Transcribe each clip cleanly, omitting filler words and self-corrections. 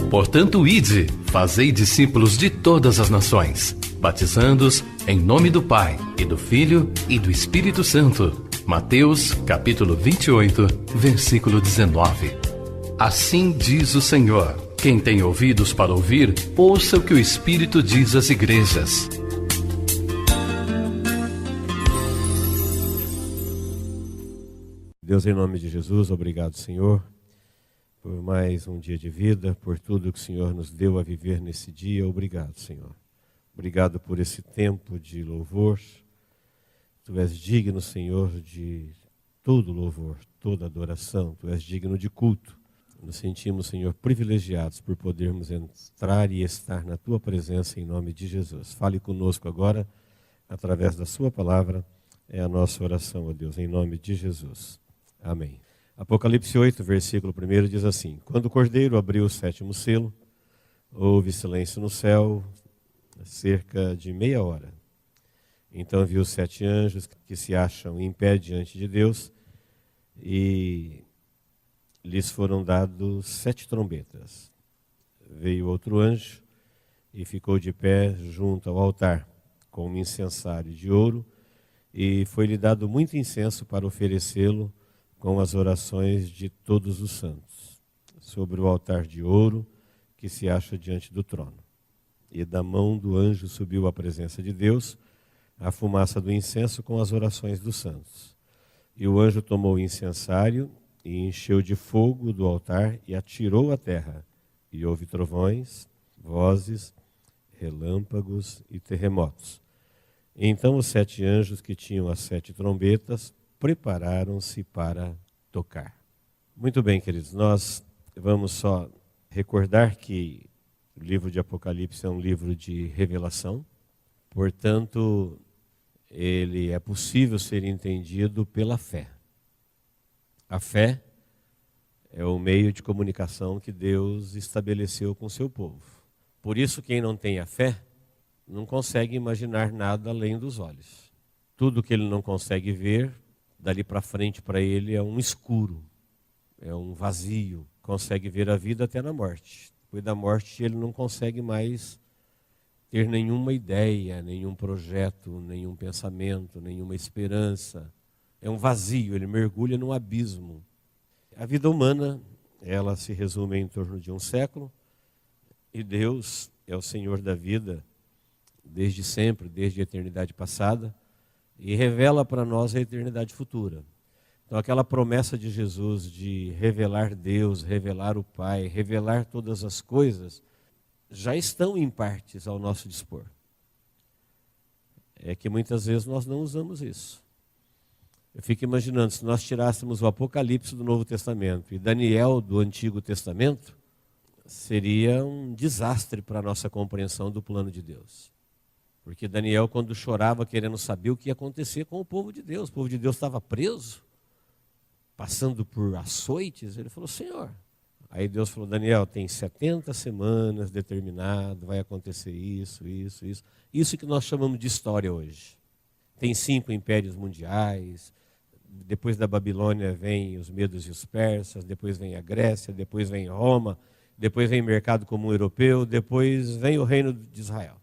Portanto, ide, fazei discípulos de todas as nações, batizando-os em nome do Pai, e do Filho, e do Espírito Santo. Mateus, capítulo 28, versículo 19. Assim diz o Senhor: quem tem ouvidos para ouvir, ouça o que o Espírito diz às igrejas. Deus, em nome de Jesus, obrigado, Senhor, por mais um dia de vida, por tudo que o Senhor nos deu a viver nesse dia. Obrigado, Senhor. Obrigado por esse tempo de louvor. Tu és digno, Senhor, de todo louvor, toda adoração. Tu és digno de culto. Nos sentimos, Senhor, privilegiados por podermos entrar e estar na Tua presença em nome de Jesus. Fale conosco agora, através da Sua palavra. É a nossa oração, ó Deus, em nome de Jesus. Amém. Apocalipse 8, versículo 1 diz assim: quando o Cordeiro abriu o 7º selo, houve silêncio no céu, cerca de meia hora. Então viu 7 anjos que se acham em pé diante de Deus, e lhes foram dados 7 trombetas. Veio outro anjo e ficou de pé junto ao altar, com um incensário de ouro, e foi-lhe dado muito incenso para oferecê-lo com as orações de todos os santos, sobre o altar de ouro que se acha diante do trono. E da mão do anjo subiu à presença de Deus a fumaça do incenso com as orações dos santos. E o anjo tomou o incensário e encheu de fogo do altar e atirou à terra. E houve trovões, vozes, relâmpagos e terremotos. Então os 7 anjos que tinham as 7 trombetas prepararam-se para tocar. Muito bem, queridos, nós vamos só recordar que o livro de Apocalipse é um livro de revelação, portanto, ele é possível ser entendido pela fé. A fé é o meio de comunicação que Deus estabeleceu com o seu povo. Por isso, quem não tem a fé não consegue imaginar nada além dos olhos. Tudo que ele não consegue ver, dali para frente para ele é um escuro, é um vazio. Consegue ver a vida até na morte. Depois da morte ele não consegue mais ter nenhuma ideia, nenhum projeto, nenhum pensamento, nenhuma esperança. É um vazio, ele mergulha num abismo. A vida humana, ela se resume em torno de um século, e Deus é o Senhor da vida desde sempre, desde a eternidade passada, e revela para nós a eternidade futura. Então aquela promessa de Jesus de revelar Deus, revelar o Pai, revelar todas as coisas, já estão em partes ao nosso dispor. É que muitas vezes nós não usamos isso. Eu fico imaginando, se nós tirássemos o Apocalipse do Novo Testamento e Daniel do Antigo Testamento, seria um desastre para a nossa compreensão do plano de Deus. Porque Daniel, quando chorava querendo saber o que ia acontecer com o povo de Deus estava preso, passando por açoites, ele falou: Senhor. Aí Deus falou: Daniel, tem 70 semanas determinado, vai acontecer isso. Isso que nós chamamos de história hoje. Tem 5 impérios mundiais, depois da Babilônia vem os medos e os persas, depois vem a Grécia, depois vem Roma, depois vem o mercado comum europeu, depois vem o reino de Israel.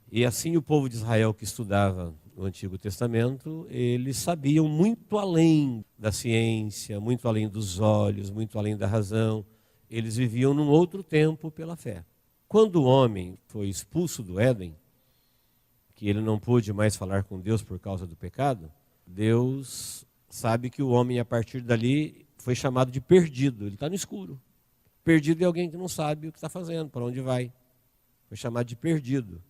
E assim o povo de Israel que estudava o Antigo Testamento, eles sabiam muito além da ciência, muito além dos olhos, muito além da razão. Eles viviam num outro tempo pela fé. Quando o homem foi expulso do Éden, que ele não pôde mais falar com Deus por causa do pecado, Deus sabe que o homem, a partir dali, foi chamado de perdido. Ele está no escuro. Perdido é alguém que não sabe o que está fazendo, para onde vai. Foi chamado de perdido.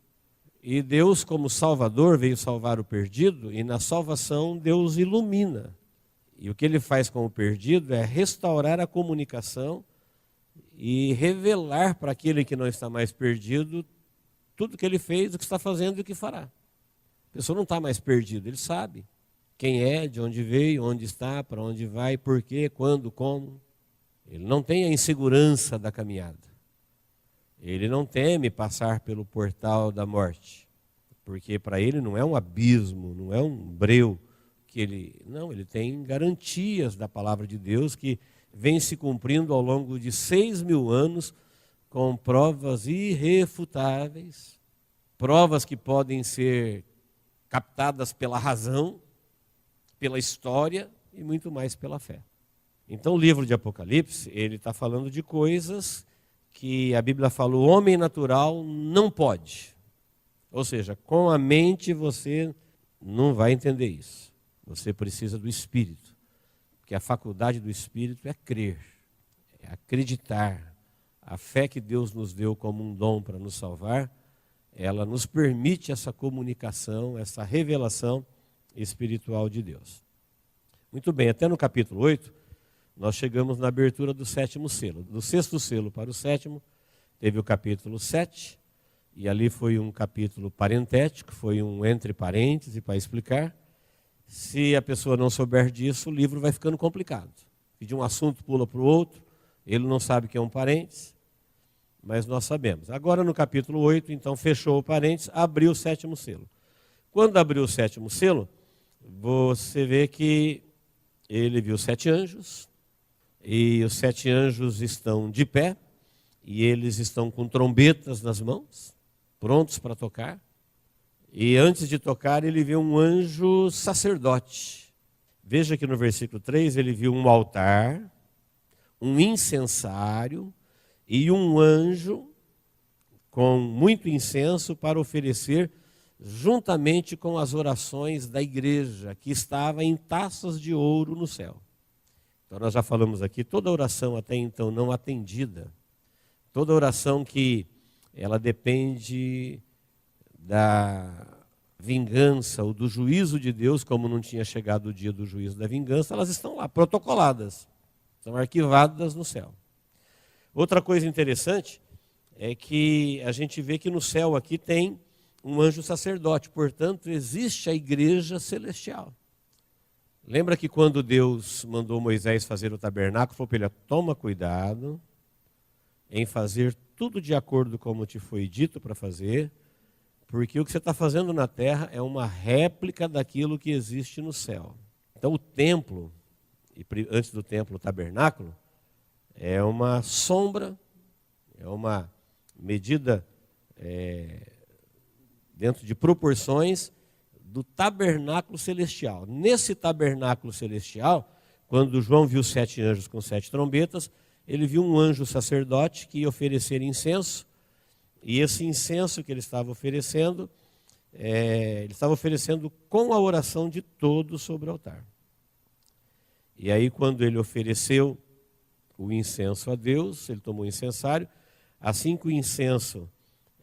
E Deus, como Salvador, veio salvar o perdido, e na salvação Deus ilumina. E o que ele faz com o perdido é restaurar a comunicação e revelar para aquele que não está mais perdido tudo o que ele fez, o que está fazendo e o que fará. A pessoa não está mais perdida, ele sabe quem é, de onde veio, onde está, para onde vai, por quê, quando, como. Ele não tem a insegurança da caminhada. Ele não teme passar pelo portal da morte, porque para ele não é um abismo, não é um breu que ele... Não, ele tem garantias da palavra de Deus que vem se cumprindo ao longo de 6.000 anos com provas irrefutáveis, provas que podem ser captadas pela razão, pela história e muito mais pela fé. Então o livro de Apocalipse, ele está falando de coisas que a Bíblia fala, o homem natural não pode. Ou seja, com a mente você não vai entender isso. Você precisa do Espírito. Porque a faculdade do Espírito é crer, é acreditar. A fé que Deus nos deu como um dom para nos salvar, ela nos permite essa comunicação, essa revelação espiritual de Deus. Muito bem, até no capítulo 8, nós chegamos na abertura do 7º selo. Do 6º selo para o 7º, teve o capítulo 7, e ali foi um capítulo parentético, foi um entre parênteses para explicar. Se a pessoa não souber disso, o livro vai ficando complicado. De um assunto pula para o outro, ele não sabe que é um parênteses, mas nós sabemos. Agora no capítulo 8, então fechou o parênteses, abriu o 7º selo. Quando abriu o 7º selo, você vê que ele viu 7 anjos, e os 7 anjos estão de pé, e eles estão com trombetas nas mãos, prontos para tocar. E antes de tocar, ele viu um anjo sacerdote. Veja que no versículo 3, ele viu um altar, um incensário e um anjo com muito incenso para oferecer juntamente com as orações da igreja, que estava em taças de ouro no céu. Então nós já falamos aqui, toda oração até então não atendida, toda oração que ela depende da vingança ou do juízo de Deus, como não tinha chegado o dia do juízo da vingança, elas estão lá, protocoladas, estão arquivadas no céu. Outra coisa interessante é que a gente vê que no céu aqui tem um anjo sacerdote, portanto, existe a igreja celestial. Lembra que quando Deus mandou Moisés fazer o tabernáculo, falou para ele, toma cuidado em fazer tudo de acordo como te foi dito para fazer, porque o que você está fazendo na terra é uma réplica daquilo que existe no céu. Então o templo, e antes do templo o tabernáculo, é uma sombra, é uma medida dentro de proporções do tabernáculo celestial. Nesse tabernáculo celestial, quando João viu 7 anjos com 7 trombetas, ele viu um anjo sacerdote que ia oferecer incenso, e esse incenso que ele estava oferecendo com a oração de todos sobre o altar. E aí quando ele ofereceu o incenso a Deus, ele tomou o incensário, assim que o incenso,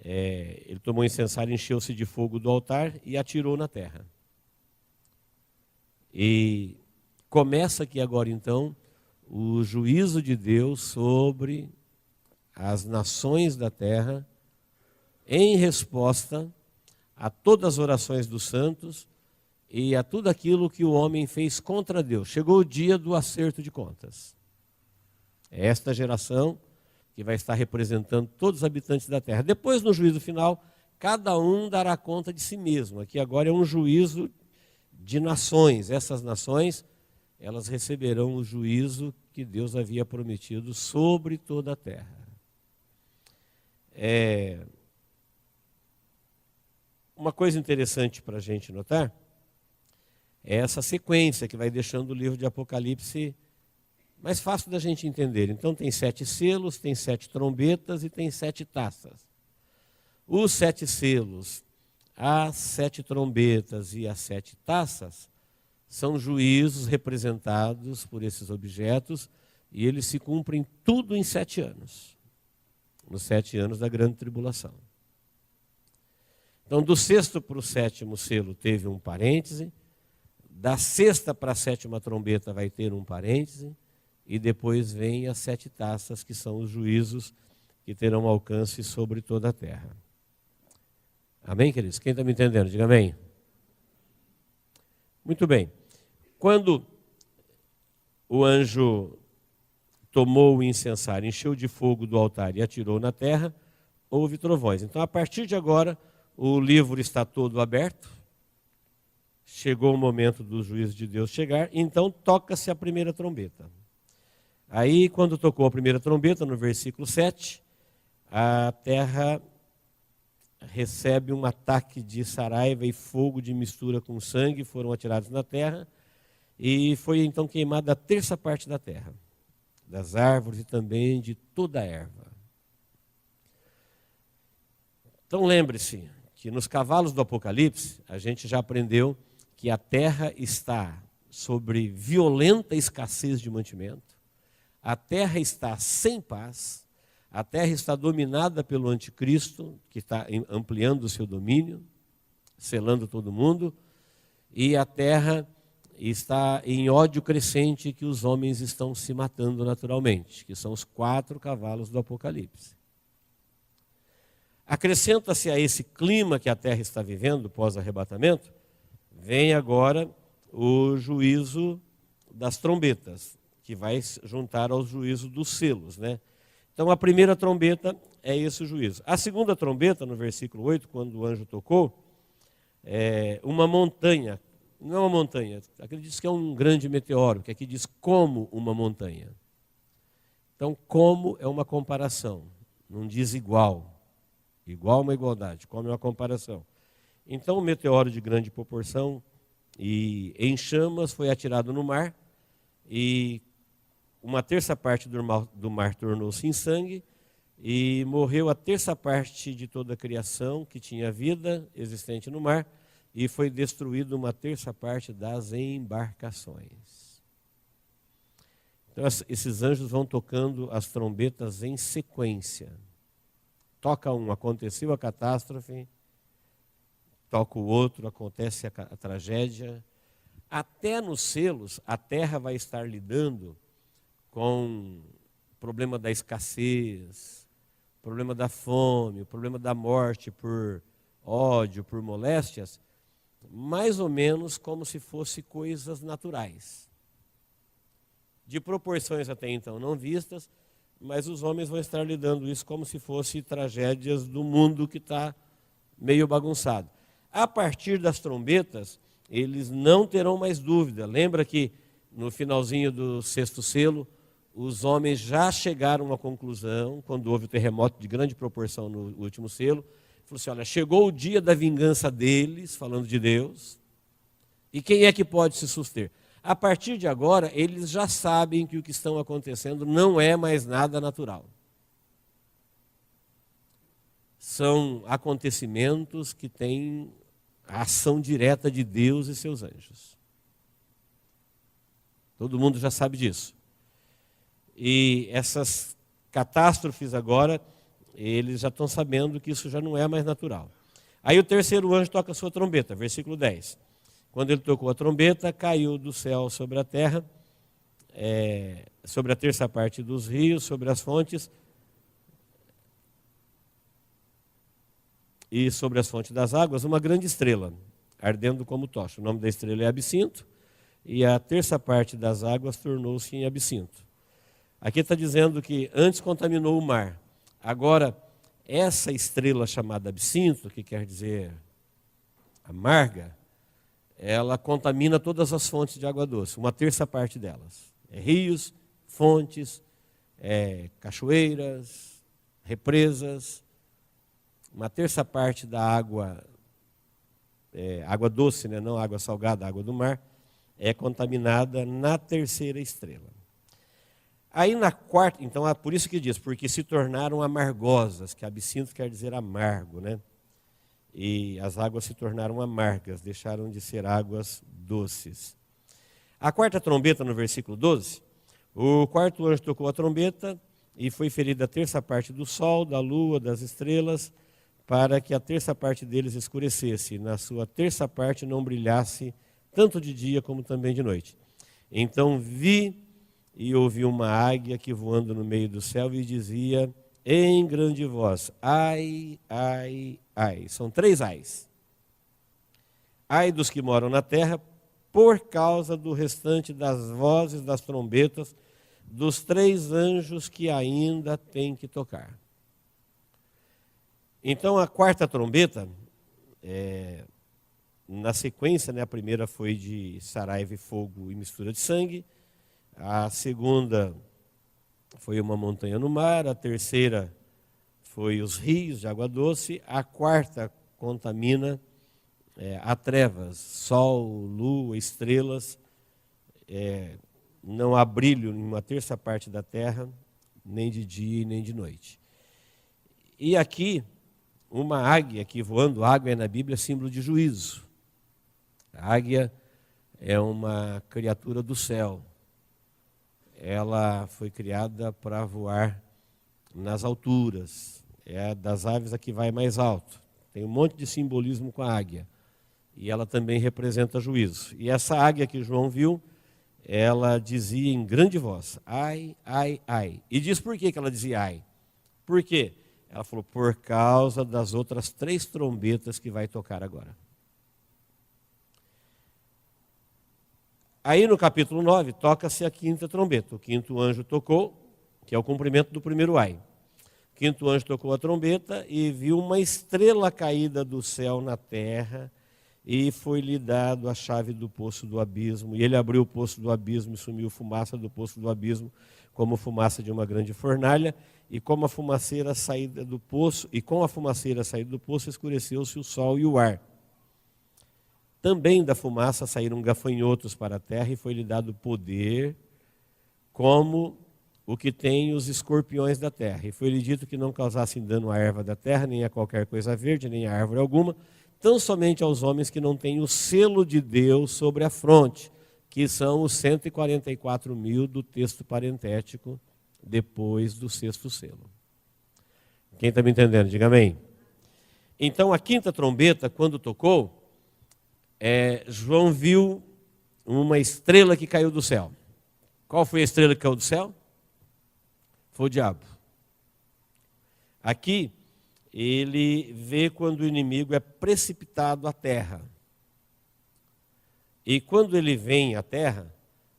ele tomou o incensário, encheu-se de fogo do altar e atirou na terra. E começa aqui agora então o juízo de Deus sobre as nações da terra, em resposta a todas as orações dos santos e a tudo aquilo que o homem fez contra Deus. Chegou o dia do acerto de contas. É esta geração que vai estar representando todos os habitantes da terra. Depois, no juízo final, cada um dará conta de si mesmo. Aqui agora é um juízo de nações. Essas nações, elas receberão o juízo que Deus havia prometido sobre toda a terra. Uma coisa interessante para a gente notar é essa sequência que vai deixando o livro de Apocalipse mais fácil da gente entender. Então tem 7 selos, tem 7 trombetas e tem 7 taças. Os 7 selos, as 7 trombetas e as 7 taças são juízos representados por esses objetos e eles se cumprem tudo em 7 anos. Nos 7 anos da grande tribulação. Então, do 6º para o 7º selo teve um parêntese, da 6ª para a 7ª trombeta vai ter um parêntese, e depois vem as 7 taças, que são os juízos que terão alcance sobre toda a terra. Amém, queridos? Quem está me entendendo? Diga amém. Muito bem. Quando o anjo tomou o incensário, encheu de fogo do altar e atirou na terra, houve trovões. Então, a partir de agora, o livro está todo aberto, chegou o momento do juízo de Deus chegar, então toca-se a primeira trombeta. Aí, quando tocou a primeira trombeta, no versículo 7, a terra recebe um ataque de saraiva e fogo de mistura com sangue, foram atirados na terra, e foi então queimada a terça parte da terra, das árvores e também de toda a erva. Então lembre-se que nos cavalos do Apocalipse, a gente já aprendeu que a terra está sobre violenta escassez de mantimento, a terra está sem paz, a terra está dominada pelo anticristo, que está ampliando o seu domínio, selando todo mundo, e a terra está em ódio crescente que os homens estão se matando naturalmente, que são os 4 cavalos do Apocalipse. Acrescenta-se a esse clima que a terra está vivendo pós-arrebatamento, vem agora o juízo das trombetas, que vai juntar ao juízo dos selos, né? Então a primeira trombeta é esse o juízo. A segunda trombeta, no versículo 8, quando o anjo tocou, é uma montanha, não é uma montanha, aqui diz que é um grande meteoro, que aqui diz como uma montanha. Então como é uma comparação, não diz igual. Igual uma igualdade, como é uma comparação. Então, um meteoro de grande proporção e em chamas foi atirado no mar, e uma terça parte do mar tornou-se em sangue, e morreu a terça parte de toda a criação que tinha vida existente no mar, e foi destruída uma terça parte das embarcações. Então, esses anjos vão tocando as trombetas em sequência. Toca um, aconteceu a catástrofe, toca o outro, acontece a tragédia. Até nos selos, a terra vai estar lidando com o problema da escassez, o problema da fome, o problema da morte por ódio, por moléstias, mais ou menos como se fossem coisas naturais. De proporções até então não vistas, mas os homens vão estar lidando isso como se fossem tragédias do mundo que está meio bagunçado. A partir das trombetas, eles não terão mais dúvida. Lembra que no finalzinho do 6º selo, os homens já chegaram à conclusão, quando houve o terremoto de grande proporção no último selo, falou assim, olha, chegou o dia da vingança deles, falando de Deus, e quem é que pode se suster? A partir de agora, eles já sabem que o que estão acontecendo não é mais nada natural. São acontecimentos que têm a ação direta de Deus e seus anjos. Todo mundo já sabe disso. E essas catástrofes agora, eles já estão sabendo que isso já não é mais natural. Aí o terceiro anjo toca a sua trombeta, versículo 10. Quando ele tocou a trombeta, caiu do céu sobre a terra, sobre a terça parte dos rios, sobre as fontes e sobre as fontes das águas, uma grande estrela, ardendo como tocha. O nome da estrela é Absinto, e a terça parte das águas tornou-se em absinto. Aqui está dizendo que antes contaminou o mar. Agora, essa estrela chamada Absinto, que quer dizer amarga, ela contamina todas as fontes de água doce, uma terça parte delas. Rios, fontes, cachoeiras, represas. Uma terça parte da água, água doce, né? Não água salgada, água do mar, é contaminada na terceira estrela. Aí na quarta, então é por isso que diz, porque se tornaram amargosas, que absinto quer dizer amargo, né? E as águas se tornaram amargas, deixaram de ser águas doces. A quarta trombeta, no versículo 12, o quarto anjo tocou a trombeta e foi ferida a terça parte do sol, da lua, das estrelas, para que a terça parte deles escurecesse, na sua terça parte não brilhasse tanto de dia como também de noite. Então vi e ouvi uma águia que voando no meio do céu e dizia em grande voz, ai, ai, ai. São 3 ais. Ai dos que moram na terra, por causa do restante das vozes das trombetas dos 3 anjos que ainda têm que tocar. Então a quarta trombeta, na sequência, né, a primeira foi de saraiva e fogo e mistura de sangue. A segunda foi uma montanha no mar. A terceira foi os rios de água doce. A quarta contamina a trevas, sol, lua, estrelas. Não há brilho em uma terça parte da terra, nem de dia e nem de noite. E aqui, uma águia aqui voando, águia na Bíblia é símbolo de juízo. A águia é uma criatura do céu. Ela foi criada para voar nas alturas. É das aves a que vai mais alto. Tem um monte de simbolismo com a águia. E ela também representa juízo. E essa águia que João viu, ela dizia em grande voz, ai, ai, ai. E diz por que ela dizia ai? Por quê? Ela falou, por causa das outras 3 trombetas que vai tocar agora. Aí no capítulo 9, toca-se a 5ª trombeta. O 5º anjo tocou, que é o cumprimento do primeiro ai. O 5º anjo tocou a trombeta e viu uma estrela caída do céu na terra, e foi-lhe dado a chave do poço do abismo. E ele abriu o poço do abismo e sumiu fumaça do poço do abismo, como fumaça de uma grande fornalha, e como a fumaceira saída do poço, escureceu-se o sol e o ar. Também da fumaça saíram gafanhotos para a terra, e foi-lhe dado poder, como o que tem os escorpiões da terra. E foi-lhe dito que não causassem dano à erva da terra, nem a qualquer coisa verde, nem a árvore alguma, tão somente aos homens que não têm o selo de Deus sobre a fronte, que são os 144.000 do texto parentético, depois do 6º selo. Quem está me entendendo, diga amém. Então a 5ª trombeta, quando tocou, João viu uma estrela que caiu do céu. Qual foi a estrela que caiu do céu? Foi o diabo. Aqui, ele vê quando o inimigo é precipitado à terra. E quando ele vem à terra,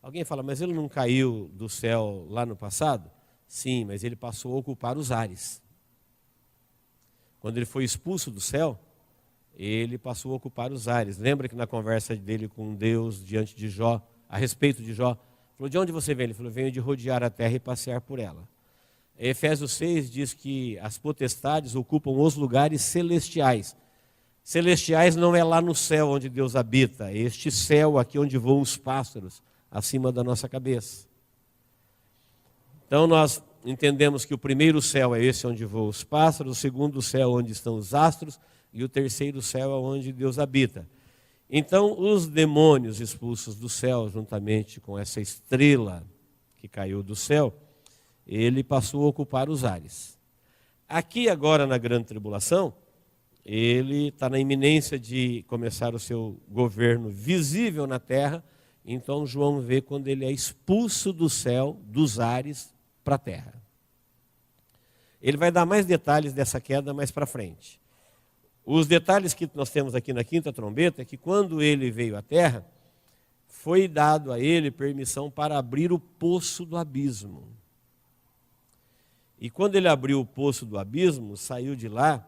alguém fala, mas ele não caiu do céu lá no passado? Sim, mas ele passou a ocupar os ares. Quando ele foi expulso do céu, ele passou a ocupar os ares. Lembra que na conversa dele com Deus, diante de Jó, a respeito de Jó, falou, de onde você vem? Ele falou, venho de rodear a terra e passear por ela. Efésios 6 diz que as potestades ocupam os lugares celestiais. Celestiais não é lá no céu onde Deus habita, é este céu aqui onde voam os pássaros, acima da nossa cabeça. Então nós entendemos que o primeiro céu é esse onde voam os pássaros, o segundo céu onde estão os astros, e o terceiro céu é onde Deus habita. Então os demônios expulsos do céu, juntamente com essa estrela que caiu do céu, ele passou a ocupar os ares. Aqui agora na grande tribulação, ele está na iminência de começar o seu governo visível na terra. Então João vê quando ele é expulso do céu, dos ares, para a terra. Ele vai dar mais detalhes dessa queda mais para frente. Os detalhes que nós temos aqui na 5ª trombeta é que quando ele veio à terra, foi dado a ele permissão para abrir o poço do abismo. E quando ele abriu o poço do abismo, saiu de lá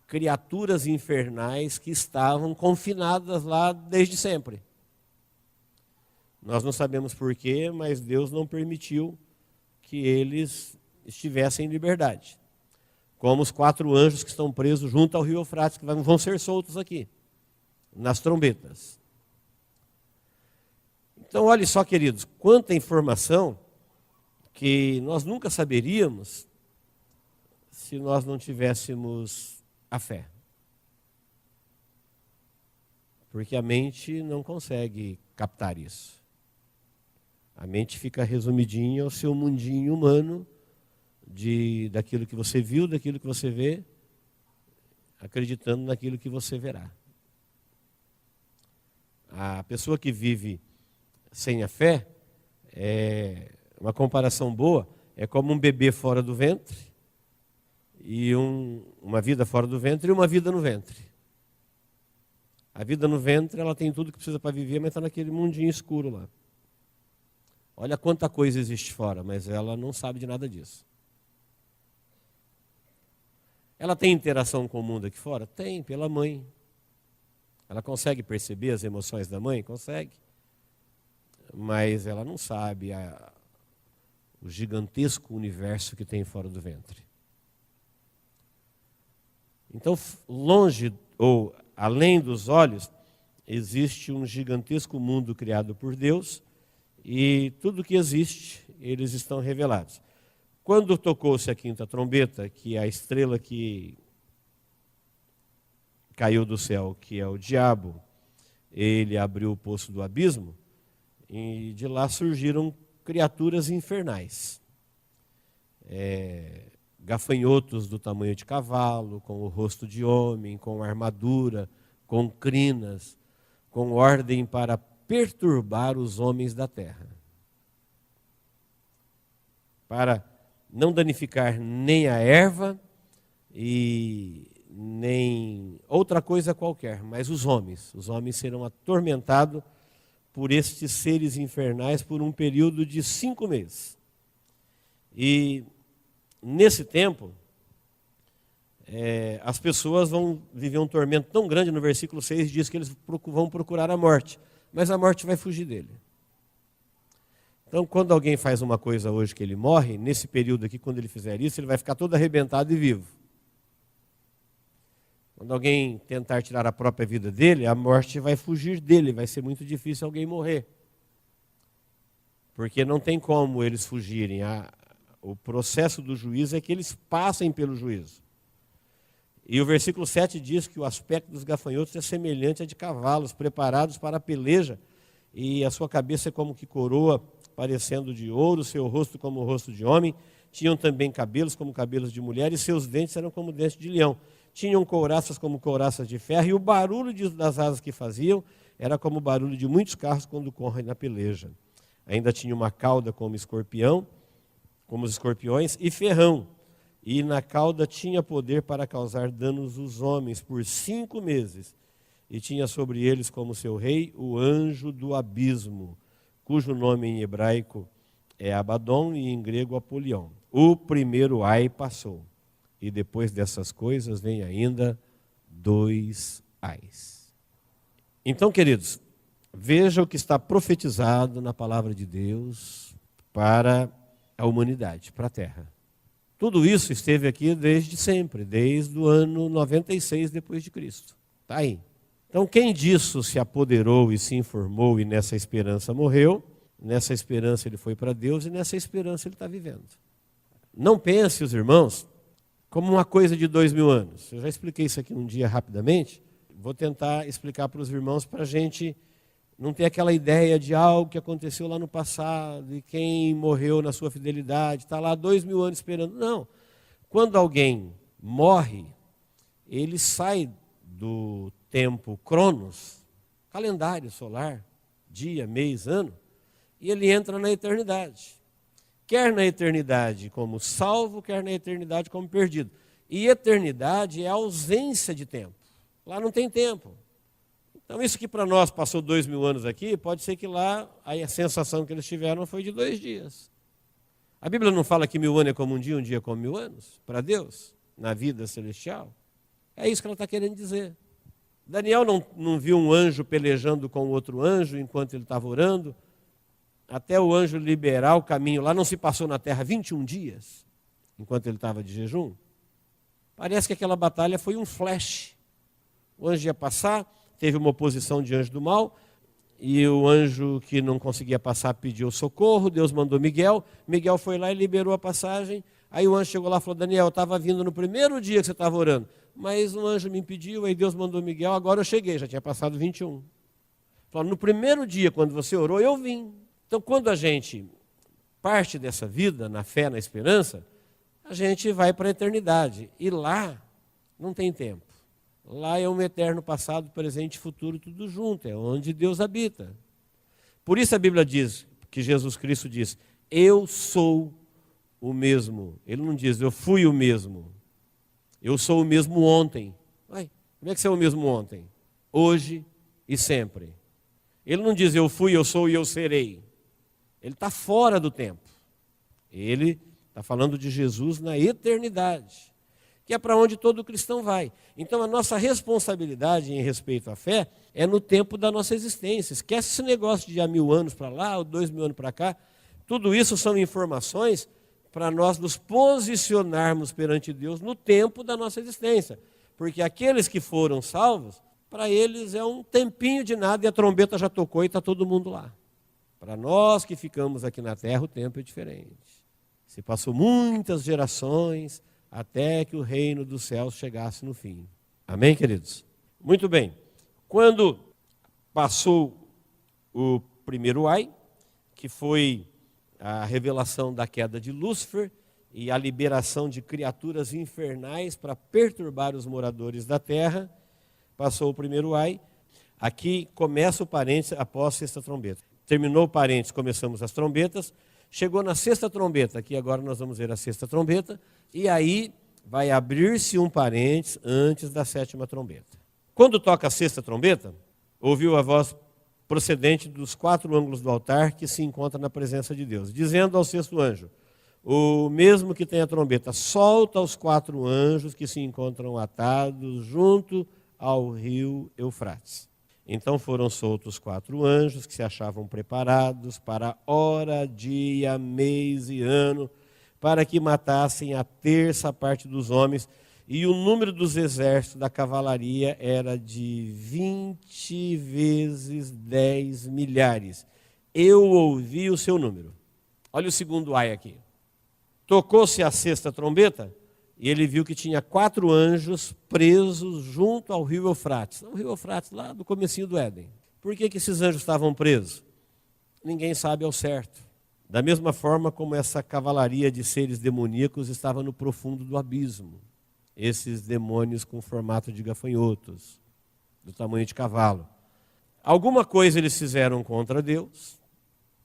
criaturas infernais que estavam confinadas lá desde sempre. Nós não sabemos porquê, mas Deus não permitiu que eles estivessem em liberdade. Como os 4 anjos que estão presos junto ao rio Eufrates, que vão ser soltos aqui, nas trombetas. Então, olhe só, queridos, quanta informação que nós nunca saberíamos se nós não tivéssemos a fé. Porque a mente não consegue captar isso. A mente fica resumidinha ao seu mundinho humano, daquilo que você viu, daquilo que você vê, acreditando naquilo que você verá. A pessoa que vive sem a fé, uma comparação boa, é como um bebê fora do ventre, e uma vida fora do ventre e uma vida no ventre. A vida no ventre, ela tem tudo que precisa para viver, mas está naquele mundinho escuro lá. Olha quanta coisa existe fora, mas ela não sabe de nada disso. Ela tem interação com o mundo aqui fora? Tem, pela mãe. Ela consegue perceber as emoções da mãe? Consegue. Mas ela não sabe o gigantesco universo que tem fora do ventre. Então, longe ou além dos olhos, existe um gigantesco mundo criado por Deus e tudo que existe, eles estão revelados. Quando tocou-se a quinta trombeta, que é a estrela que caiu do céu, que é o diabo, ele abriu o poço do abismo, e de lá surgiram criaturas infernais. Gafanhotos do tamanho de cavalo, com o rosto de homem, com armadura, com crinas, com ordem para perturbar os homens da terra. Para não danificar nem a erva e nem outra coisa qualquer, mas os homens. Os homens serão atormentados por estes seres infernais por um período de 5 meses. E nesse tempo, as pessoas vão viver um tormento tão grande. No versículo 6 diz que eles vão procurar a morte, mas a morte vai fugir dele. Então, quando alguém faz uma coisa hoje que ele morre, nesse período aqui, quando ele fizer isso, ele vai ficar todo arrebentado e vivo. Quando alguém tentar tirar a própria vida dele, a morte vai fugir dele, vai ser muito difícil alguém morrer. Porque não tem como eles fugirem. O processo do juízo é que eles passem pelo juízo. E o versículo 7 diz que o aspecto dos gafanhotos é semelhante a de cavalos preparados para a peleja, e a sua cabeça é como que coroa, parecendo de ouro, seu rosto como o rosto de homem. Tinham também cabelos como cabelos de mulher, e seus dentes eram como dentes de leão. Tinham couraças como couraças de ferro, e o barulho das asas que faziam era como o barulho de muitos carros quando correm na peleja. Ainda tinha uma cauda como escorpião, como os escorpiões, e ferrão. E na cauda tinha poder para causar danos aos homens por 5 meses. E tinha sobre eles como seu rei o anjo do abismo, cujo nome em hebraico é Abaddon e em grego Apolion. O primeiro ai passou. E depois dessas coisas vem ainda 2 ais. Então, queridos, veja o que está profetizado na palavra de Deus para a humanidade, para a terra. Tudo isso esteve aqui desde sempre, desde o ano 96 depois de Cristo. Está aí. Então, quem disso se apoderou e se informou e nessa esperança morreu, nessa esperança ele foi para Deus e nessa esperança ele está vivendo. Não pense, os irmãos, como uma coisa de 2000 anos. Eu já expliquei isso aqui um dia rapidamente. Vou tentar explicar para os irmãos para a gente não ter aquela ideia de algo que aconteceu lá no passado e quem morreu na sua fidelidade está lá 2000 anos esperando. Não. Quando alguém morre, ele sai do tempo Cronos, calendário solar, dia, mês, ano, e ele entra na eternidade. Quer na eternidade como salvo, quer na eternidade como perdido. E eternidade é a ausência de tempo. Lá não tem tempo. Então isso que para nós passou 2000 anos aqui, pode ser que lá a sensação que eles tiveram foi de 2 dias. A Bíblia não fala que 1000 anos é como um dia como 1000 anos, para Deus, na vida celestial. É isso que ela está querendo dizer. Daniel não viu um anjo pelejando com outro anjo enquanto ele estava orando, até o anjo liberar o caminho lá, não se passou na terra 21 dias, enquanto ele estava de jejum. Parece que aquela batalha foi um flash. O anjo ia passar, teve uma oposição de anjo do mal, e o anjo que não conseguia passar pediu socorro, Deus mandou Miguel, Miguel foi lá e liberou a passagem, aí o anjo chegou lá e falou, Daniel, eu estava vindo no primeiro dia que você estava orando, mas um anjo me impediu, aí Deus mandou Miguel, agora eu cheguei, já tinha passado 21. Falou, no primeiro dia, quando você orou, eu vim. Então, quando a gente parte dessa vida, na fé, na esperança, a gente vai para a eternidade. E lá não tem tempo. Lá é um eterno passado, presente e futuro, tudo junto. É onde Deus habita. Por isso a Bíblia diz, que Jesus Cristo diz, eu sou o mesmo. Ele não diz, eu fui o mesmo. Eu sou o mesmo ontem. Ué, como é que você é o mesmo ontem? Hoje e sempre. Ele não diz, eu fui, eu sou e eu serei. Ele está fora do tempo. Ele está falando de Jesus na eternidade. que é para onde todo cristão vai. Então a nossa responsabilidade em respeito à fé é no tempo da nossa existência. Esquece esse negócio de há 1000 anos para lá, ou 2000 anos para cá. Tudo isso são informações para nós nos posicionarmos perante Deus no tempo da nossa existência. Porque aqueles que foram salvos, para eles é um tempinho de nada e a trombeta já tocou e está todo mundo lá. Para nós que ficamos aqui na terra, o tempo é diferente. Se passou muitas gerações até que o reino dos céus chegasse no fim. Amém, queridos? Muito bem. Quando passou o primeiro ai, que foi a revelação da queda de Lúcifer e a liberação de criaturas infernais para perturbar os moradores da terra, passou o primeiro ai. Aqui começa o parênteses após a sexta trombeta. Terminou o parênteses, começamos as trombetas. Chegou na sexta trombeta, aqui agora nós vamos ver a sexta trombeta, e aí vai abrir-se um parênteses antes da sétima trombeta. Quando toca a sexta trombeta, ouviu a voz procedente dos 4 ângulos do altar que se encontra na presença de Deus, dizendo ao sexto anjo, o mesmo que tem a trombeta, solta os 4 anjos que se encontram atados junto ao rio Eufrates. Então foram soltos 4 anjos que se achavam preparados para hora, dia, mês e ano, para que matassem a terça parte dos homens, e o número dos exércitos da cavalaria era de 20 vezes 10 milhares. Eu ouvi o seu número. Olha o segundo ai aqui. Tocou-se a sexta trombeta, e ele viu que tinha 4 anjos presos junto ao rio Eufrates. O rio Eufrates, lá do comecinho do Éden. Por que esses anjos estavam presos? Ninguém sabe ao certo. Da mesma forma como essa cavalaria de seres demoníacos estava no profundo do abismo. Esses demônios com formato de gafanhotos, do tamanho de cavalo. Alguma coisa eles fizeram contra Deus,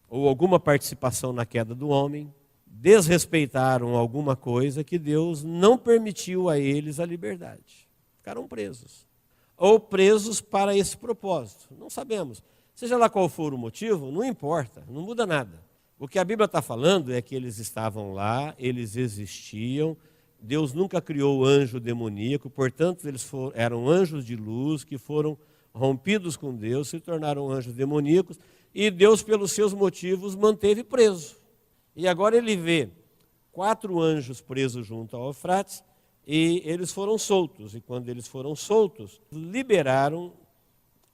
ou alguma participação na queda do homem, desrespeitaram alguma coisa que Deus não permitiu a eles a liberdade. Ficaram presos. Ou presos para esse propósito. Não sabemos. Seja lá qual for o motivo, não importa, não muda nada. O que a Bíblia está falando é que eles estavam lá, eles existiam, Deus nunca criou anjo demoníaco, portanto eles eram anjos de luz que foram rompidos com Deus, se tornaram anjos demoníacos, e Deus, pelos seus motivos, manteve preso. E agora ele vê 4 anjos presos junto ao Eufrates e eles foram soltos. E quando eles foram soltos, liberaram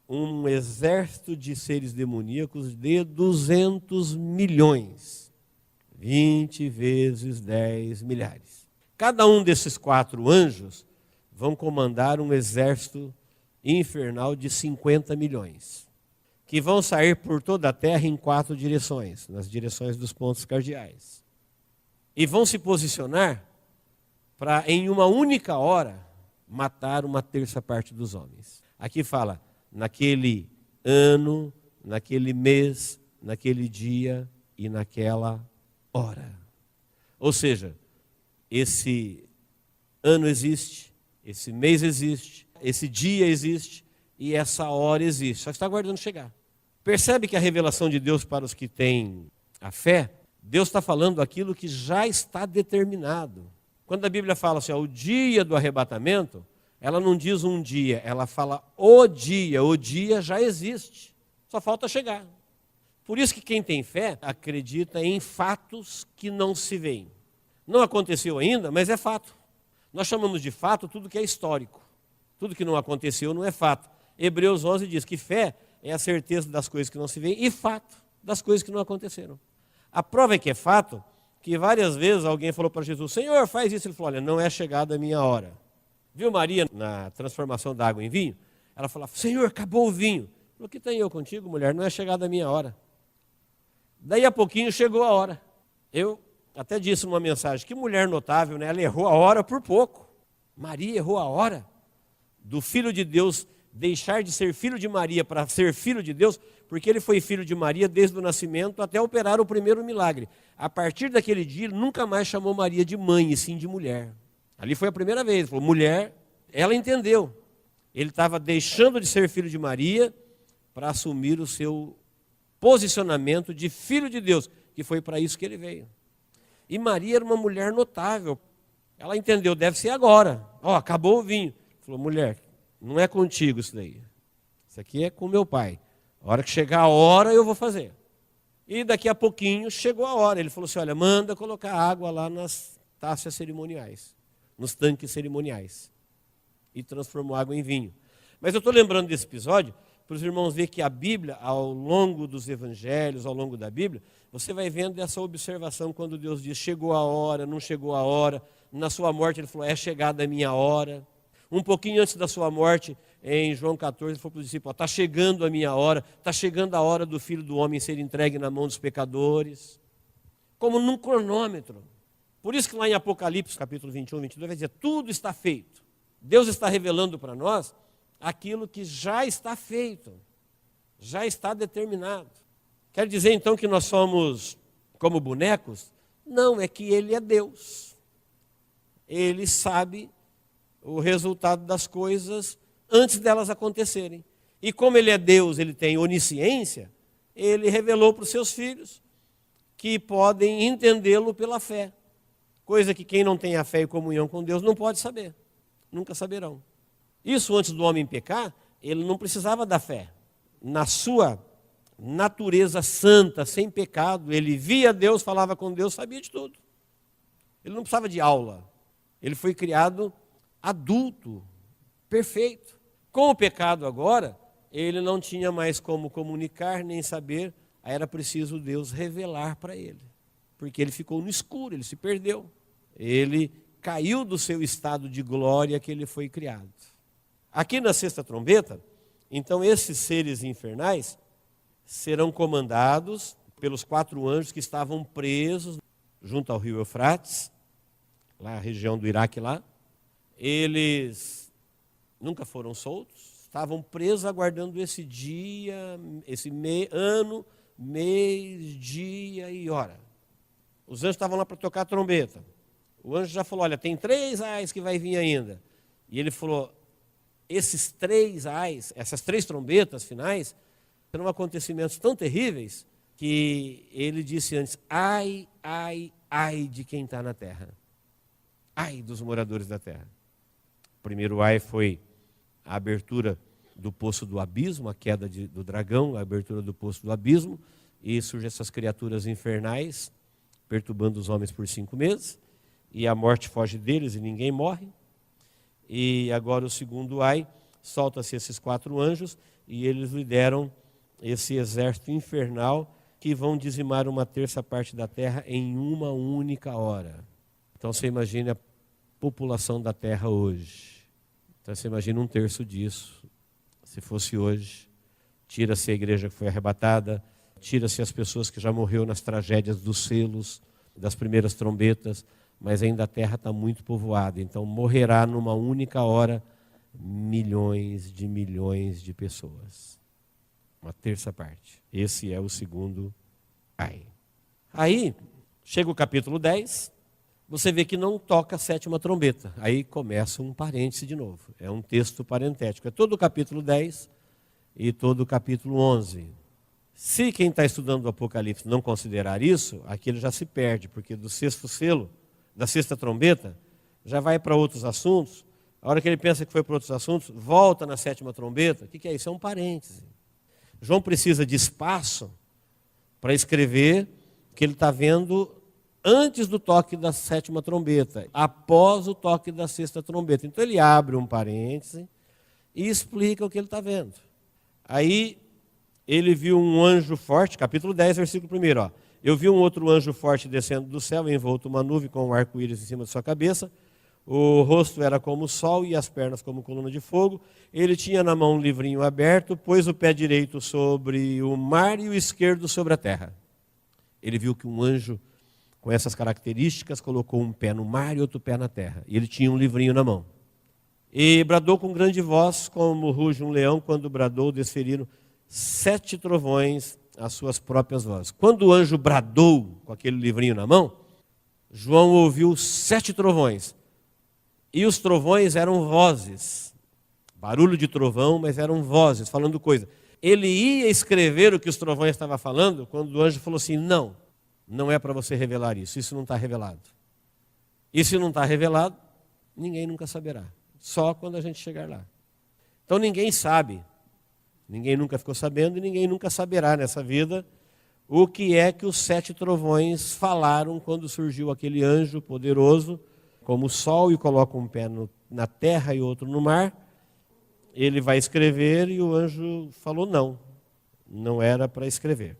um exército de seres demoníacos de 200 milhões. 20 vezes 10 milhares. Cada um desses 4 anjos vão comandar um exército infernal de 50 milhões. Que vão sair por toda a terra em 4 direções, nas direções dos pontos cardeais. E vão se posicionar para, em uma única hora, matar uma terça parte dos homens. Aqui fala, naquele ano, naquele mês, naquele dia e naquela hora. Ou seja, esse ano existe, esse mês existe, esse dia existe e essa hora existe. Só está aguardando chegar. Percebe que a revelação de Deus para os que têm a fé, Deus está falando aquilo que já está determinado. Quando a Bíblia fala assim, o dia do arrebatamento, ela não diz um dia, ela fala o dia já existe, só falta chegar. Por isso que quem tem fé acredita em fatos que não se veem. Não aconteceu ainda, mas é fato. Nós chamamos de fato tudo que é histórico. Tudo que não aconteceu não é fato. Hebreus 11 diz que fé é a certeza das coisas que não se veem e fato das coisas que não aconteceram. A prova é que é fato, que várias vezes alguém falou para Jesus, Senhor, faz isso. Ele falou, olha, não é chegada a minha hora. Viu Maria na transformação da água em vinho? Ela falou, Senhor, acabou o vinho. Ele falou, o que tem eu contigo, mulher? Não é chegada a minha hora. Daí a pouquinho chegou a hora. Eu até disse numa mensagem, que mulher notável, né? Ela errou a hora por pouco. Maria errou a hora do Filho de Deus deixar de ser filho de Maria para ser filho de Deus, porque ele foi filho de Maria desde o nascimento até operar o primeiro milagre. A partir daquele dia, ele nunca mais chamou Maria de mãe, e sim de mulher. Ali foi a primeira vez, ele falou, mulher, ela entendeu. Ele estava deixando de ser filho de Maria para assumir o seu posicionamento de filho de Deus, que foi para isso que ele veio. E Maria era uma mulher notável. Ela entendeu, deve ser agora. Ó, acabou o vinho. Falou, mulher, não é contigo isso daí. Isso aqui é com meu pai. A hora que chegar a hora, eu vou fazer. E daqui a pouquinho chegou a hora. Ele falou assim, olha, manda colocar água lá nas taças cerimoniais, nos tanques cerimoniais. E transformou água em vinho. Mas eu estou lembrando desse episódio para os irmãos verem que a Bíblia, ao longo dos evangelhos, ao longo da Bíblia, você vai vendo essa observação quando Deus diz, chegou a hora, não chegou a hora. Na sua morte ele falou, é chegada a minha hora. Um pouquinho antes da sua morte, em João 14, ele falou para os discípulos, está chegando a minha hora, está chegando a hora do Filho do Homem ser entregue na mão dos pecadores. Como num cronômetro. Por isso que lá em Apocalipse, capítulo 21, 22, vai dizer, tudo está feito. Deus está revelando para nós aquilo que já está feito, já está determinado. Quer dizer então que nós somos como bonecos? Não, é que Ele é Deus. Ele sabe o resultado das coisas antes delas acontecerem. E como Ele é Deus, Ele tem onisciência, Ele revelou para os seus filhos que podem entendê-lo pela fé. Coisa que quem não tem a fé e comunhão com Deus não pode saber. Nunca saberão. Isso antes do homem pecar, ele não precisava da fé. Na sua natureza santa, sem pecado, ele via Deus, falava com Deus, sabia de tudo. Ele não precisava de aula. Ele foi criado adulto, perfeito. Com o pecado agora, ele não tinha mais como comunicar nem saber, aí era preciso Deus revelar para ele. Porque ele ficou no escuro, ele se perdeu. Ele caiu do seu estado de glória que ele foi criado. Aqui na sexta trombeta, então esses seres infernais serão comandados pelos 4 anjos que estavam presos junto ao rio Eufrates, lá na região do Iraque lá. Eles nunca foram soltos, estavam presos aguardando esse dia, esse ano, mês, dia e hora. Os anjos estavam lá para tocar a trombeta. O anjo já falou, olha, tem 3 ais que vai vir ainda. E ele falou, esses 3 ais, essas 3 trombetas finais, serão acontecimentos tão terríveis que ele disse antes, ai, ai, ai de quem está na terra. Ai dos moradores da terra. O primeiro ai foi a abertura do poço do abismo, a queda do dragão, a abertura do poço do abismo, e surgem essas criaturas infernais, perturbando os homens por 5 meses, e a morte foge deles e ninguém morre. E agora o segundo ai, solta-se esses 4 anjos, e eles lideram esse exército infernal que vão dizimar 1/3 parte da terra em uma única hora. Então você imagina a população da terra hoje. Então você imagina 1/3 disso. Se fosse hoje, tira-se a igreja que foi arrebatada, tira-se as pessoas que já morreram nas tragédias dos selos, das primeiras trombetas, mas ainda a terra está muito povoada. Então morrerá numa única hora milhões de pessoas. 1/3 parte. Esse é o segundo ai. Aí, chega o capítulo 10, você vê que não toca a 7ª trombeta. Aí começa um parêntese de novo. É um texto parentético. É todo o capítulo 10 e todo o capítulo 11. Se quem está estudando o Apocalipse não considerar isso, aqui ele já se perde, porque do 6º selo, da 6ª trombeta, já vai para outros assuntos. A hora que ele pensa que foi para outros assuntos, volta na 7ª trombeta. O que é isso? É um parêntese. João precisa de espaço para escrever o que ele está vendo antes do toque da 7ª trombeta, após o toque da 6ª trombeta. Então ele abre um parêntese e explica o que ele está vendo. Aí ele viu um anjo forte, capítulo 10, versículo 1. Ó. Eu vi um outro anjo forte descendo do céu, envolto uma nuvem com um arco-íris em cima de sua cabeça. O rosto era como o sol e as pernas como coluna de fogo. Ele tinha na mão um livrinho aberto, pôs o pé direito sobre o mar e o esquerdo sobre a terra. Ele viu que um anjo com essas características colocou um pé no mar e outro pé na terra. E ele tinha um livrinho na mão. E bradou com grande voz, como ruge um leão, quando bradou, desferiram 7 trovões as suas próprias vozes. Quando o anjo bradou com aquele livrinho na mão, João ouviu 7 trovões. E os trovões eram vozes. Barulho de trovão, mas eram vozes, falando coisa. Ele ia escrever o que os trovões estavam falando, quando o anjo falou assim, não é para você revelar isso não está revelado. E se não está revelado, ninguém nunca saberá. Só quando a gente chegar lá. Então ninguém sabe, ninguém nunca ficou sabendo e ninguém nunca saberá nessa vida o que é que os 7 trovões falaram quando surgiu aquele anjo poderoso, como o sol, e coloca um pé na terra e outro no mar. Ele vai escrever e o anjo falou não era para escrever.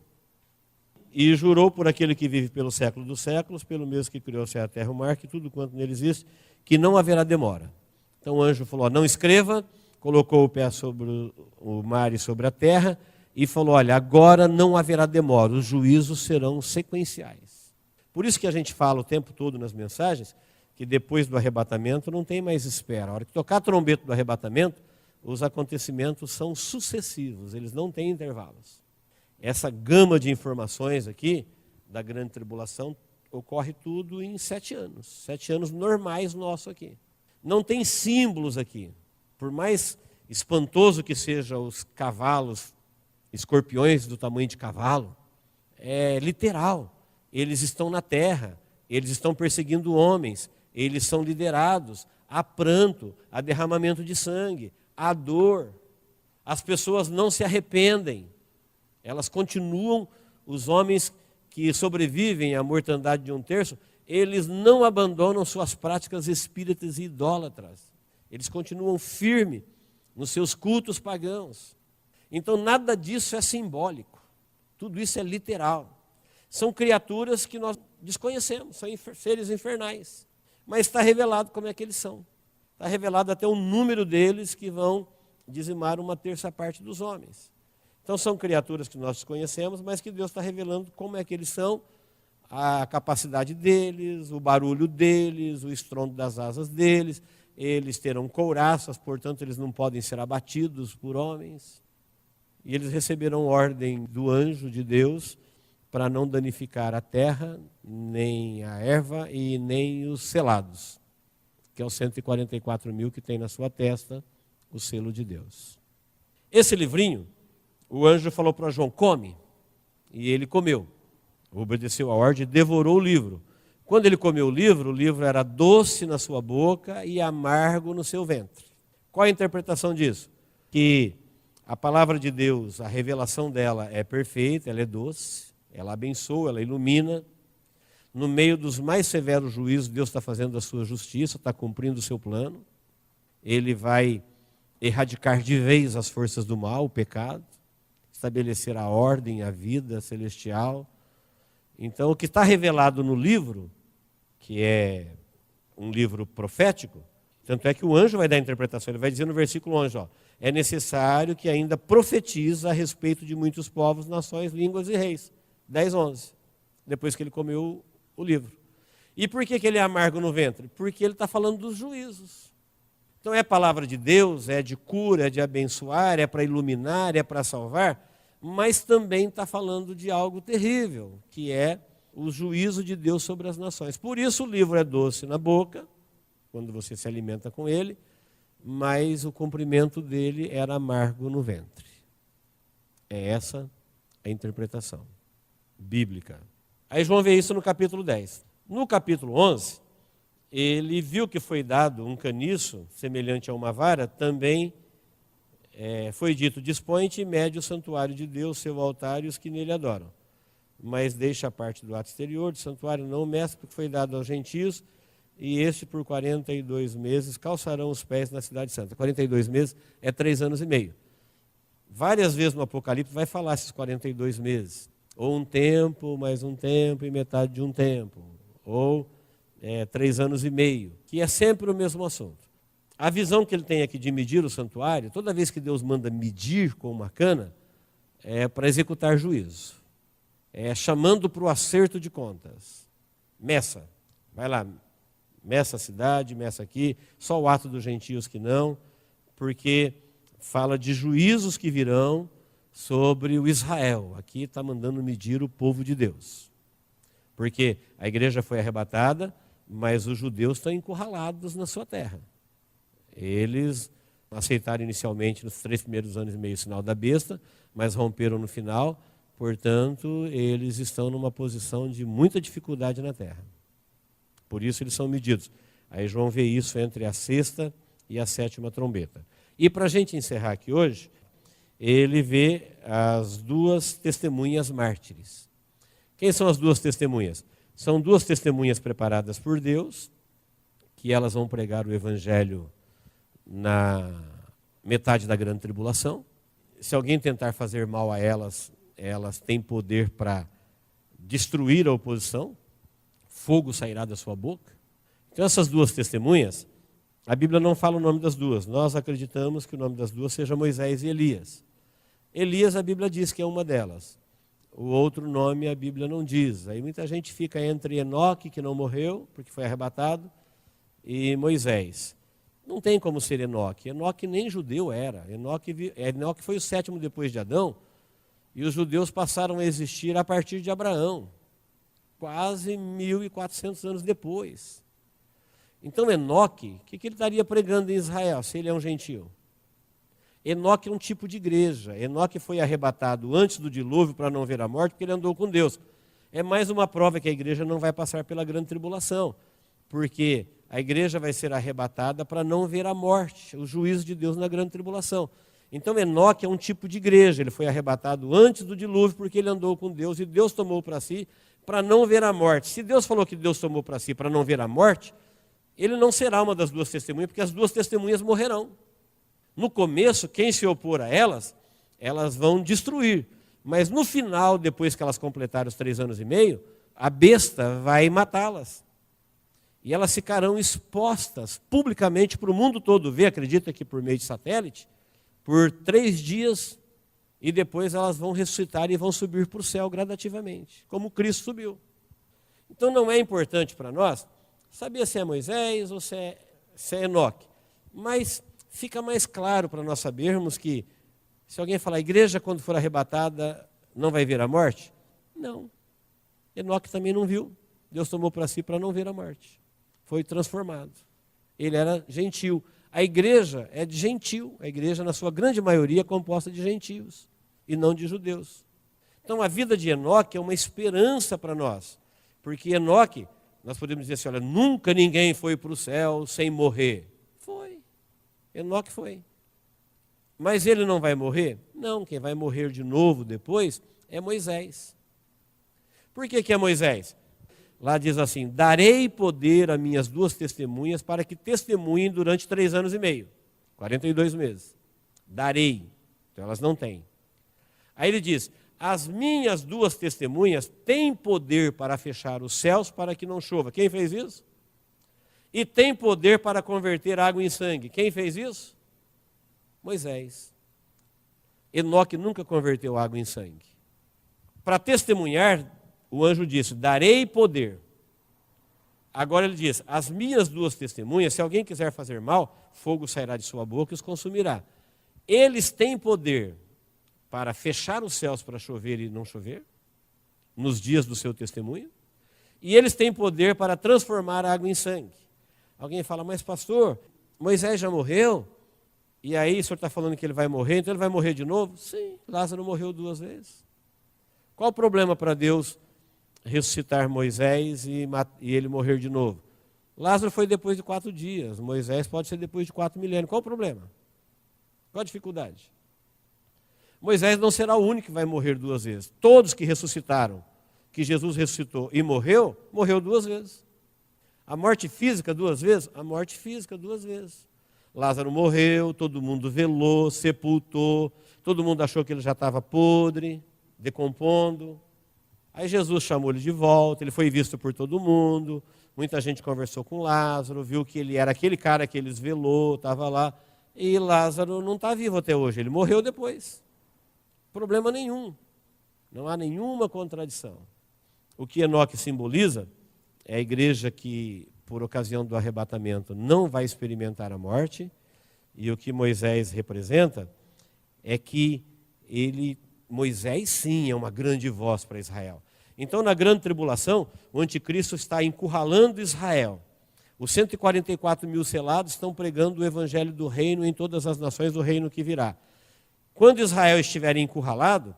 E jurou por aquele que vive pelo século dos séculos, pelo mesmo que criou a terra e o mar, que tudo quanto nele existe, que não haverá demora. Então o anjo falou, não escreva, colocou o pé sobre o mar e sobre a terra, e falou, olha, agora não haverá demora, os juízos serão sequenciais. Por isso que a gente fala o tempo todo nas mensagens, que depois do arrebatamento não tem mais espera. A hora que tocar a trombeta do arrebatamento, os acontecimentos são sucessivos, eles não têm intervalos. Essa gama de informações aqui, da grande tribulação, ocorre tudo em 7 anos. 7 anos normais nossos aqui. Não tem símbolos aqui. Por mais espantoso que sejam os cavalos, escorpiões do tamanho de cavalo, é literal. Eles estão na terra, eles estão perseguindo homens, eles são liderados. Há pranto, há derramamento de sangue, há dor. As pessoas não se arrependem. Elas continuam, os homens que sobrevivem à mortandade de 1/3, eles não abandonam suas práticas espíritas e idólatras. Eles continuam firmes nos seus cultos pagãos. Então nada disso é simbólico. Tudo isso é literal. São criaturas que nós desconhecemos, são seres infernais. Mas está revelado como é que eles são. Está revelado até o número deles que vão dizimar 1/3 dos homens. Então são criaturas que nós desconhecemos, mas que Deus está revelando como é que eles são, a capacidade deles, o barulho deles, o estrondo das asas deles. Eles terão couraças, portanto eles não podem ser abatidos por homens. E eles receberão ordem do anjo de Deus para não danificar a terra, nem a erva e nem os selados, que é os 144.000 que tem na sua testa o selo de Deus. Esse livrinho, o anjo falou para João, come, e ele comeu. Obedeceu a ordem e devorou o livro. Quando ele comeu o livro era doce na sua boca e amargo no seu ventre. Qual a interpretação disso? Que a palavra de Deus, a revelação dela é perfeita, ela é doce, ela abençoa, ela ilumina. No meio dos mais severos juízos, Deus está fazendo a sua justiça, está cumprindo o seu plano. Ele vai erradicar de vez as forças do mal, o pecado, estabelecer a ordem, a vida celestial. Então, o que está revelado no livro, que é um livro profético, tanto é que o anjo vai dar a interpretação, ele vai dizer no versículo 11, é necessário que ainda profetiza a respeito de muitos povos, nações, línguas e reis. 10:11, depois que ele comeu o livro. E por que ele é amargo no ventre? Porque ele está falando dos juízos. Então é a palavra de Deus, é de cura, é de abençoar, é para iluminar, é para salvar, mas também está falando de algo terrível, que é o juízo de Deus sobre as nações. Por isso o livro é doce na boca, quando você se alimenta com ele, mas o cumprimento dele era amargo no ventre. É essa a interpretação bíblica. Aí João vê isso no capítulo 10. No capítulo 11, ele viu que foi dado um caniço, semelhante a uma vara, também foi dito, dispõe-te e mede o santuário de Deus, seu altar e os que nele adoram. Mas deixa a parte do ato exterior do santuário, não o mestre, porque foi dado aos gentios, e este por 42 meses calçarão os pés na cidade santa. 42 meses é 3 anos e meio. Várias vezes no Apocalipse vai falar esses 42 meses. Ou um tempo, mais um tempo e metade de um tempo. Ou 3 anos e meio, que é sempre o mesmo assunto. A visão que ele tem aqui de medir o santuário, toda vez que Deus manda medir com uma cana, é para executar juízo. É chamando para o acerto de contas. Meça, vai lá, meça a cidade, meça aqui, só o ato dos gentios que não, porque fala de juízos que virão sobre o Israel. Aqui está mandando medir o povo de Deus. Porque a igreja foi arrebatada, mas os judeus estão encurralados na sua terra. Eles aceitaram inicialmente nos 3 primeiros anos e meio o sinal da besta, mas romperam no final, portanto, eles estão numa posição de muita dificuldade na terra. por isso eles são medidos. Aí João vê isso entre a sexta e a sétima trombeta. E para a gente encerrar aqui hoje, ele vê as duas testemunhas mártires. Quem são as duas testemunhas? São duas testemunhas preparadas por Deus, que elas vão pregar o evangelho na metade da grande tribulação. Se alguém tentar fazer mal a elas, elas têm poder para destruir a oposição, fogo sairá da sua boca. Então essas duas testemunhas, a Bíblia não fala o nome das duas, nós acreditamos que o nome das duas seja Moisés e Elias. Elias, a Bíblia diz que é uma delas, o outro nome a Bíblia não diz. Aí muita gente fica entre Enoque, que não morreu, porque foi arrebatado, e Moisés. Não tem como ser Enoque. Enoque nem judeu era. Enoque foi o sétimo depois de Adão, e os judeus passaram a existir a partir de Abraão, quase 1.400 anos depois. Então Enoque, o que ele estaria pregando em Israel, se ele é um gentio? Enoque é um tipo de igreja. Enoque foi arrebatado antes do dilúvio para não ver a morte, porque ele andou com Deus. É mais uma prova que a igreja não vai passar pela grande tribulação, porque a igreja vai ser arrebatada para não ver a morte, o juízo de Deus na grande tribulação. Então Enoque é um tipo de igreja, ele foi arrebatado antes do dilúvio porque ele andou com Deus e Deus tomou para si para não ver a morte. Se Deus falou que Deus tomou para si para não ver a morte, ele não será uma das duas testemunhas, porque as duas testemunhas morrerão. No começo, quem se opor a elas, elas vão destruir. Mas no final, depois que elas completarem os 3 anos e meio, a besta vai matá-las. E elas ficarão expostas publicamente para o mundo todo ver, acredita que por meio de satélite, por 3 dias, e depois elas vão ressuscitar e vão subir para o céu gradativamente, como Cristo subiu. Então não é importante para nós saber se é Moisés ou se é Enoque, mas fica mais claro para nós sabermos que, se alguém falar, a igreja quando for arrebatada não vai ver a morte? Não. Enoque também não viu. Deus tomou para si para não ver a morte. Foi transformado. Ele era gentil. A igreja é de gentil. A igreja, na sua grande maioria, é composta de gentios e não de judeus. Então, a vida de Enoque é uma esperança para nós. Porque Enoque, nós podemos dizer assim, olha, nunca ninguém foi para o céu sem morrer. Foi. Enoque foi. Mas ele não vai morrer? Não, quem vai morrer de novo depois é Moisés. Por que é Moisés? Lá diz assim, darei poder a minhas duas testemunhas para que testemunhem durante 3 anos e meio. 42 meses. Darei. Então elas não têm. Aí ele diz, as minhas duas testemunhas têm poder para fechar os céus para que não chova. Quem fez isso? E tem poder para converter água em sangue. Quem fez isso? Moisés. Enoque nunca converteu água em sangue. Para testemunhar, o anjo disse, darei poder. Agora ele diz, as minhas duas testemunhas, se alguém quiser fazer mal, fogo sairá de sua boca e os consumirá. Eles têm poder para fechar os céus para chover e não chover, nos dias do seu testemunho, e eles têm poder para transformar a água em sangue. Alguém fala, mas pastor, Moisés já morreu, e aí o senhor está falando que ele vai morrer, então ele vai morrer de novo? Sim, Lázaro morreu 2 vezes. Qual o problema para Deus ressuscitar Moisés e ele morrer de novo? Lázaro foi depois de 4 dias, Moisés pode ser depois de 4 milênios. Qual o problema? Qual a dificuldade? Moisés não será o único que vai morrer 2 vezes. Todos que ressuscitaram, que Jesus ressuscitou e morreu, morreu 2 vezes. A morte física 2 vezes? A morte física 2 vezes. Lázaro morreu, todo mundo velou, sepultou, todo mundo achou que ele já estava podre, decompondo. Aí Jesus chamou ele de volta, ele foi visto por todo mundo, muita gente conversou com Lázaro, viu que ele era aquele cara que eles velou, estava lá, e Lázaro não está vivo até hoje, ele morreu depois. Problema nenhum, não há nenhuma contradição. O que Enoque simboliza é a igreja que, por ocasião do arrebatamento, não vai experimentar a morte, e o que Moisés representa é que Moisés sim é uma grande voz para Israel. Então, na grande tribulação, o anticristo está encurralando Israel. Os 144 mil selados estão pregando o evangelho do reino em todas as nações do reino que virá. Quando Israel estiver encurralado,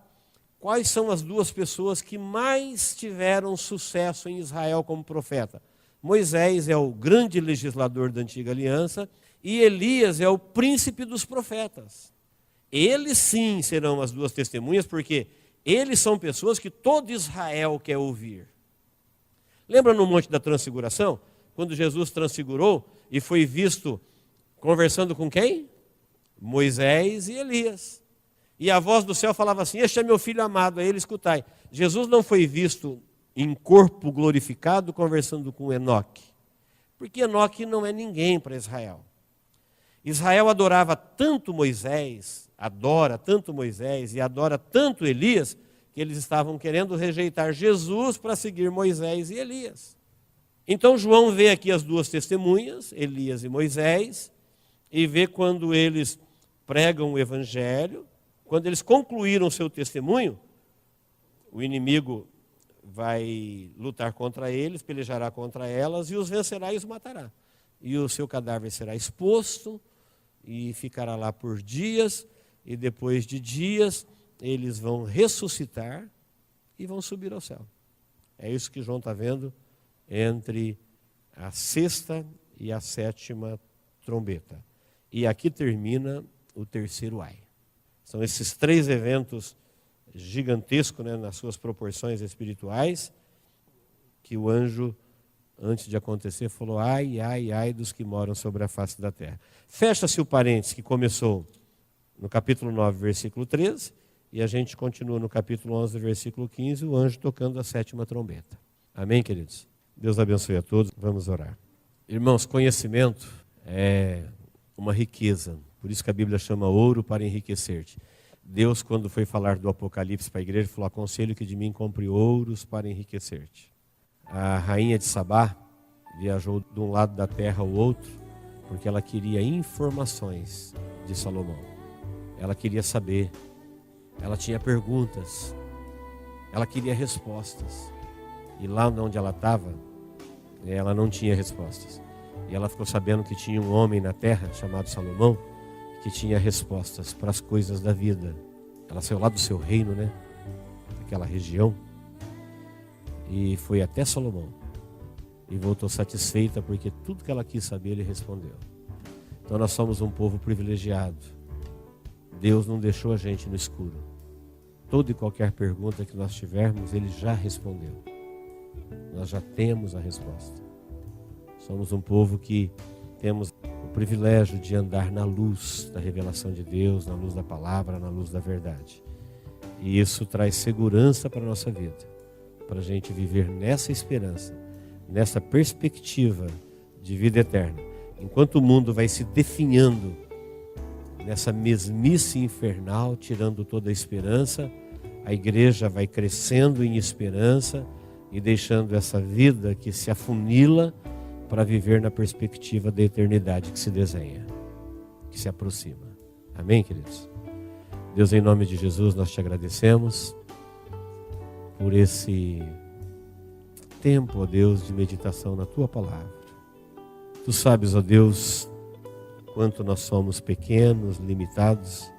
quais são as 2 pessoas que mais tiveram sucesso em Israel como profeta? Moisés é o grande legislador da antiga aliança e Elias é o príncipe dos profetas. Eles sim serão as duas testemunhas, porque eles são pessoas que todo Israel quer ouvir. Lembra no Monte da Transfiguração? Quando Jesus transfigurou e foi visto conversando com quem? Moisés e Elias. E a voz do céu falava assim: este é meu filho amado, a ele escutai. Jesus não foi visto em corpo glorificado conversando com Enoque, porque Enoque não é ninguém para Israel. Israel adorava tanto Moisés, adora tanto Moisés e adora tanto Elias, que eles estavam querendo rejeitar Jesus para seguir Moisés e Elias. Então João vê aqui as duas testemunhas, Elias e Moisés, e vê quando eles pregam o evangelho. Quando eles concluíram o seu testemunho, o inimigo vai lutar contra eles, pelejará contra elas e os vencerá e os matará. E o seu cadáver será exposto e ficará lá por dias, e depois de dias eles vão ressuscitar e vão subir ao céu. É isso que João está vendo entre a sexta e a sétima trombeta. E aqui termina o terceiro ai. São esses três eventos gigantescos, né, nas suas proporções espirituais, que o anjo, antes de acontecer, falou: ai, ai, ai dos que moram sobre a face da terra. Fecha-se o parênteses que começou no capítulo 9, versículo 13, e a gente continua no capítulo 11, versículo 15, o anjo tocando a sétima trombeta. Amém, queridos? Deus abençoe a todos. Vamos orar. Irmãos, conhecimento é uma riqueza. Por isso que a Bíblia chama ouro para enriquecer-te. Deus, quando foi falar do Apocalipse para a igreja, falou: aconselho que de mim compre ouros para enriquecer-te. A rainha de Sabá viajou de um lado da terra ao outro, porque ela queria informações de Salomão. Ela queria saber, ela tinha perguntas, ela queria respostas. E lá onde ela estava, ela não tinha respostas. E ela ficou sabendo que tinha um homem na terra, chamado Salomão, que tinha respostas para as coisas da vida. Ela saiu lá do seu reino, né? Daquela região. E foi até Salomão. E voltou satisfeita, porque tudo que ela quis saber, ele respondeu. Então nós somos um povo privilegiado. Deus não deixou a gente no escuro. Toda e qualquer pergunta que nós tivermos, Ele já respondeu. Nós já temos a resposta. Somos um povo que temos o privilégio de andar na luz da revelação de Deus, na luz da palavra, na luz da verdade. E isso traz segurança para a nossa vida, para a gente viver nessa esperança, nessa perspectiva de vida eterna. Enquanto o mundo vai se definhando nessa mesmice infernal, tirando toda a esperança, a igreja vai crescendo em esperança e deixando essa vida que se afunila para viver na perspectiva da eternidade que se desenha, que se aproxima. Amém, queridos? Deus, em nome de Jesus, nós te agradecemos por esse tempo, ó Deus, de meditação na tua palavra. Tu sabes, ó Deus, quanto nós somos pequenos, limitados,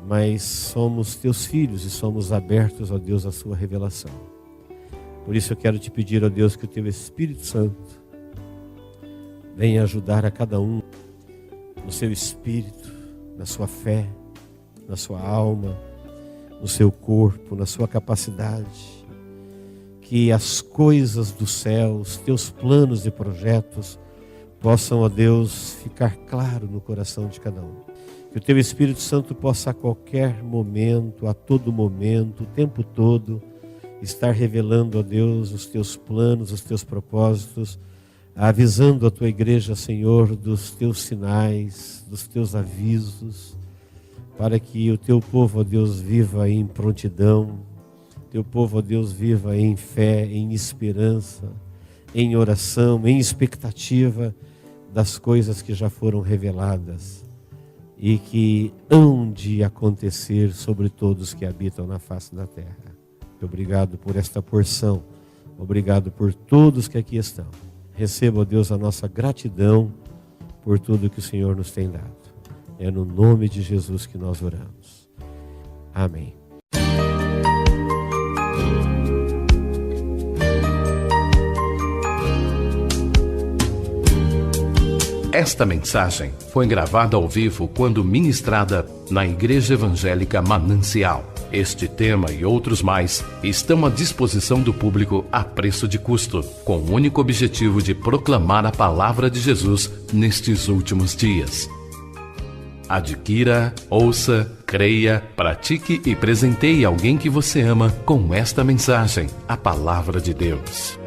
mas somos teus filhos e somos abertos, ó Deus, à sua revelação. Por isso eu quero te pedir, ó Deus, que o teu Espírito Santo venha ajudar a cada um no seu espírito, na sua fé, na sua alma, no seu corpo, na sua capacidade. Que as coisas do céu, os teus planos e projetos possam, ó Deus, ficar claro no coração de cada um. Que o teu Espírito Santo possa a qualquer momento, a todo momento, o tempo todo, estar revelando, ó Deus, os teus planos, os teus propósitos, avisando a tua igreja, Senhor, dos teus sinais, dos teus avisos, para que o teu povo, ó Deus, viva em prontidão, teu povo, ó Deus, viva em fé, em esperança, em oração, em expectativa das coisas que já foram reveladas e que hão de acontecer sobre todos que habitam na face da terra. Obrigado por esta porção, obrigado por todos que aqui estão. Receba, ó Deus, a nossa gratidão por tudo que o Senhor nos tem dado. É no nome de Jesus que nós oramos. Amém. Esta mensagem foi gravada ao vivo quando ministrada na Igreja Evangélica Manancial. Este tema e outros mais estão à disposição do público a preço de custo, com o único objetivo de proclamar a palavra de Jesus nestes últimos dias. Adquira, ouça, creia, pratique e presenteie alguém que você ama com esta mensagem, a palavra de Deus.